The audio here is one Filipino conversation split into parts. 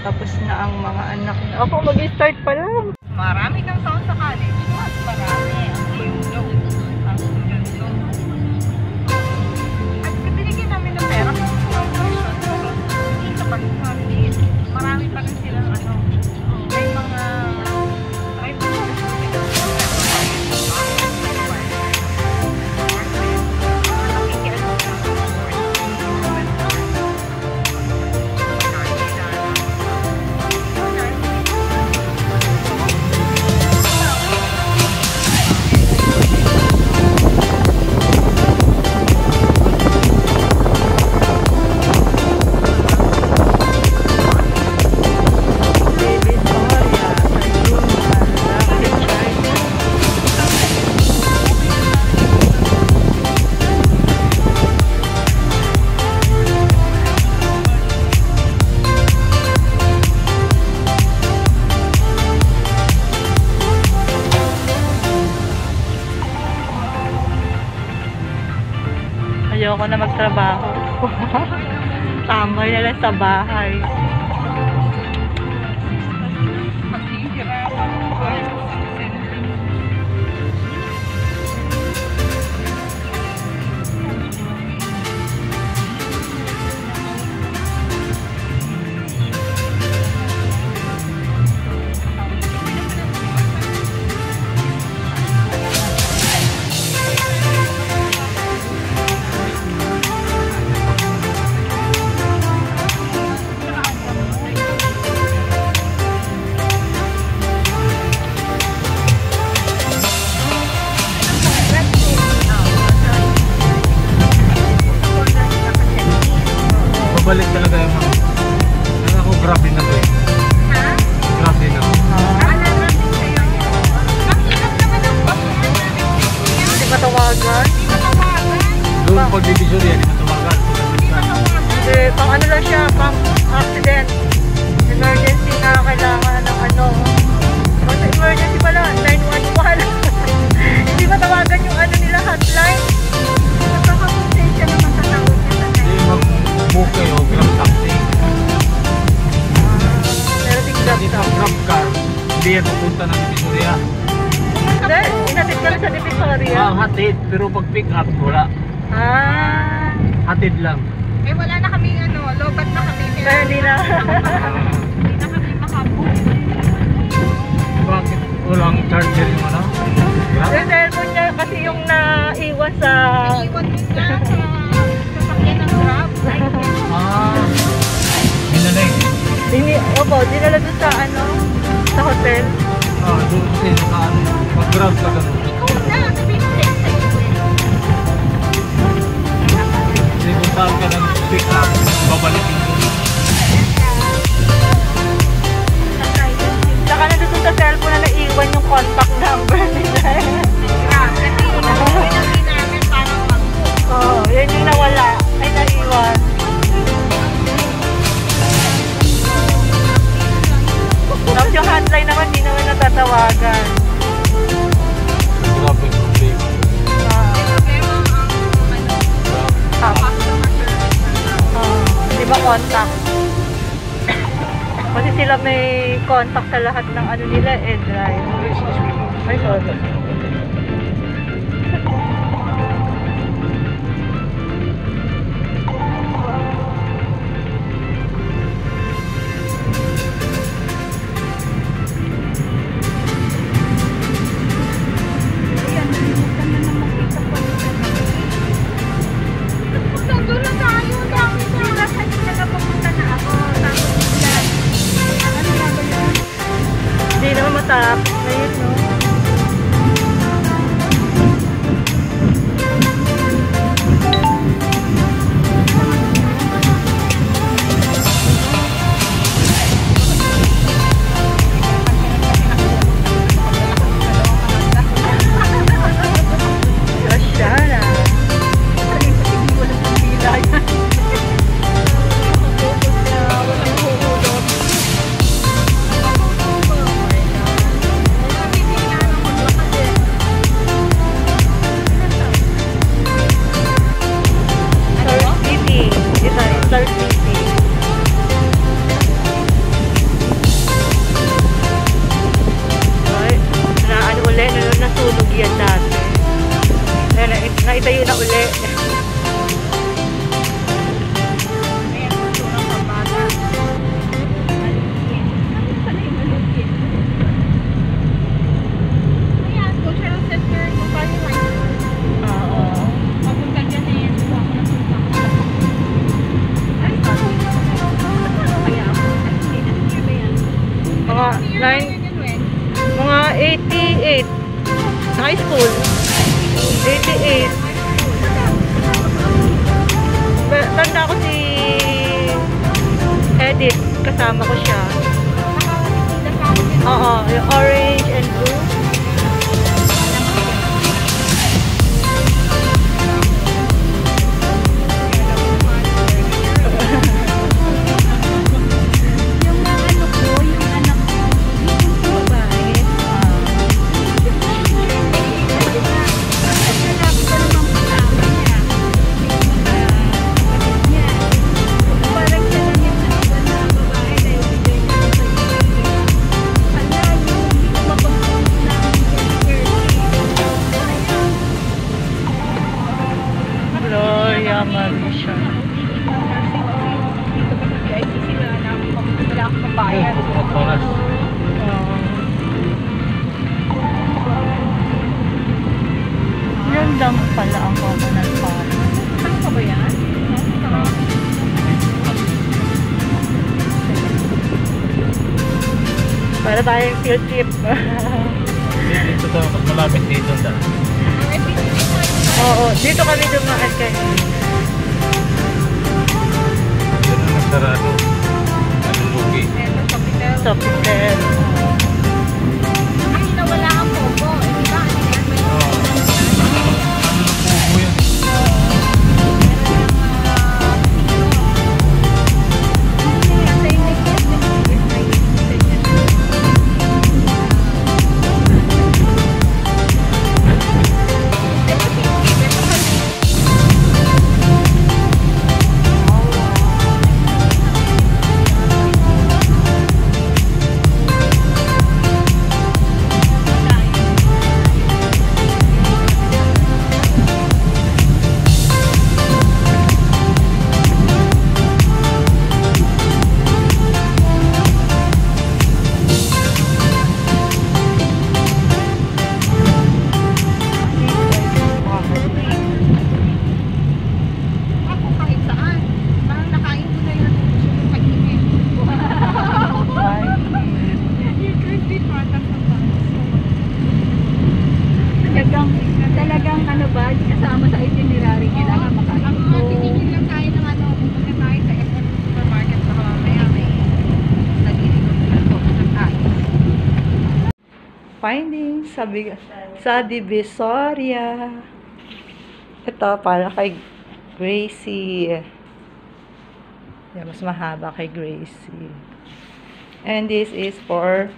tapos na ang mga anak niya. Ako mag-start pa lang. Marami kang taon sa college. Mas marami ang iyong load. Ang student load. At binigyan namin ng pera kung tuition. Pero hindi sa pag-study. Marami pa rin silang ano. May mga ayoko na magtrabaho. Tambay na lang sa bahay. Balik talaga yung mga ano ako, grabe na to eh. ha? Grabe na. Hindi matawagan. Doon pag division yan, hindi matawagan. Hindi, pang ano lang siya, pang accident. Emergency na kailangan ng ano. Kasi emergency pala, 911. Hindi matawagan yung ano nila, hotline. Nakakaponsensya naman sa tawag niya sa Hindi mag-book kayo, grab taxi. Pero di grab Hindi ka. sa grab car, hindi yan pupunta ng Divisoria. Hindi, inatid ka lang sa Divisoria. Hatid, pero pag pick up, wala. Ah, Hatid lang. Eh wala na kami ano, lobat na kami. kaya hindi na. Hindi na kami makabook. Bakit walang charger yung ano? Grab? Yung cellphone niya kasi yung naiwan sa... Iwan din na sa sasakyan ng Grab. Minaling. Opo, dinala doon sa ano, sa hotel. Doon kasi naka mag-grab ka ganun. Ikaw na, sabihin mo din sa iyo. Kasi kung saan ka nag-pick up, babalikin mo. Saka na doon sa cellphone na naiwan yung contact number nila. Grab, kasi pinag-pinag namin para mag-book. Oo, yan yung nawala. Ay, naiwan. Tapos yung hotline naman, di naman natatawagan. Grabe yung problema. Pero ang ano, customer service na Di ba contact? Kasi sila may contact sa lahat ng ano nila, drive. Ay, sorry. doon na tayo, dami sila. Kanina na pupunta na ako. Tapos sila, ano nga ba yun? Hindi naman matapos na yun, no? Mga 88. High school. 88. Tanda ko si Edith. Kasama ko siya. Oo, yung orange and blue. Gloria Marisha. Oras. Yan lang pala ang Coconut Park. Saan ka ba yan? Para tayong field trip. Dito daw, mas malapit dito da. Oo, dito kami dumaan kanina. Dito na nagsarado. Ano lugi? Sofitel. Ay, nawala ang pogo. Di ba? Ano yan? May Oo. Ano na po yan? Ako kahit saan. Parang nakain ko na yun. Gusto ko kainin. You could be part of the Talagang ano ba, kasama sa itinerary kailangan makain. Ang mga tinigil lang tayo ng ano, pupunta tayo sa SM Supermarket baka mamaya may nag-iikot na ito ng tayo. Findings sa Divisoria. Ito para kay Gracie. Yan, mas mahaba kay Gracie. And this is for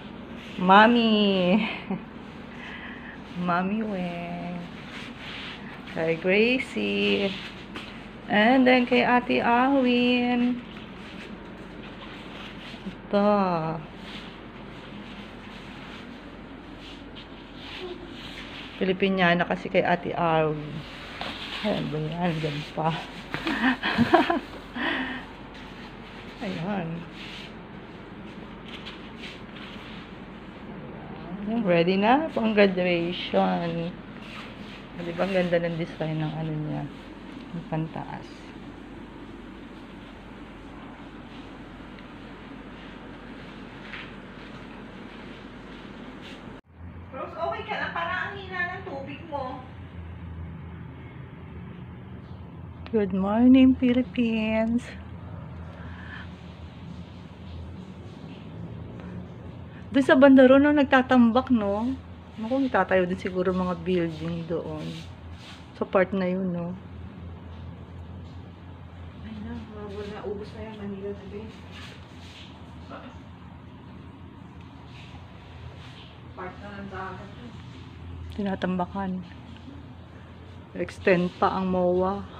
Mommy. Mommy Weng. Kay Gracie. And then kay Ate Awin. Ito. Pilipiniana kasi kay Ate Awin. Ayan ba yan? Gan pa. Ayan. Ready na pang graduation. Di ba ang ganda ng design ng ano niya? Yung pantaas. Rose, okay ka na? Parang ang hina ng tubig mo. Good morning, Philippines. Doon sa banda ron, no, nagtatambak, no? Naku, nagtatayo din siguro mga building doon. Sa part na yun, no? Ay na, wala. Ubus na yung Manila today. Part na ng dagat. Tinatambakan. Extend pa ang MOA.